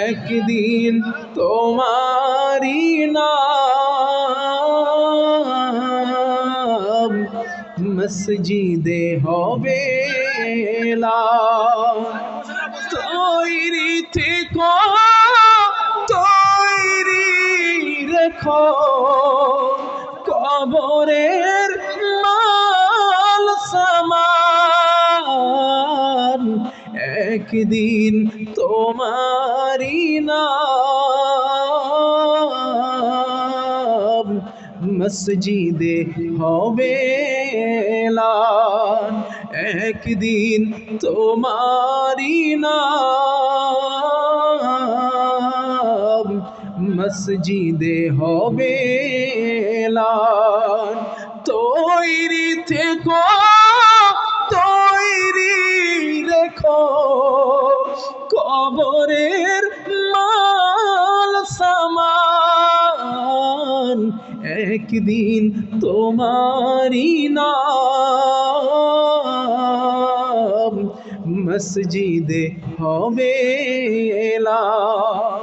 একদিন তোমারি নাম মসজিদে হবে এলান। তৈরি থেকো, তৈরি রেখো কবরের মাল সামান। একদিন তোমারি নাম মসজিদে হবে এলান। একদিন তোমারি নাম মসজিদে হবে এলান। তৈরি থেকো, তৈরি রেখো কবরের মাল সামান। একদিন তোমারি নাম মসজিদে হবে এলান।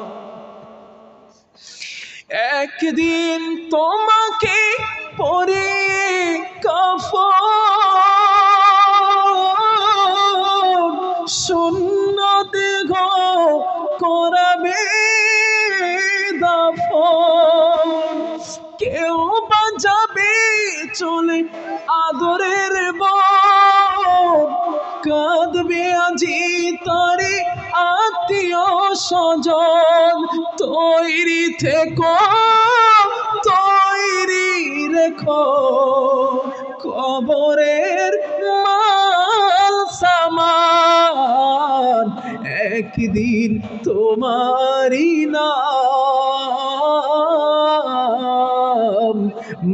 একদিন তোমাকে পরে কাফন শূন্য দেহ করাবে দাফন। কেউ বা যাবে চলে আদরের বর, কাঁদবে আজি তারে আত্মীয় স্বজন। তৈরি থেকো, তৈরি রেখো কবরের মাল সামান। একদিন তোমারি নাম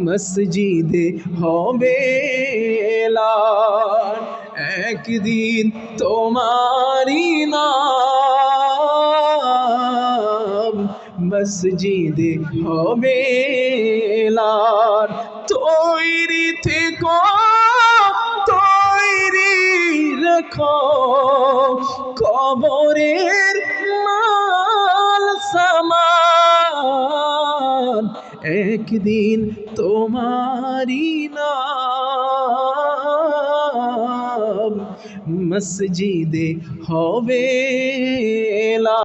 মসজিদে হবে এলান। একদিন তোমারি নাম মসজিদে হবে এলান। তৈরি থেকো, তৈরি রেখো কবরের মাল সামান। একদিন তোমারি নাম মসজিদে হবে এলান।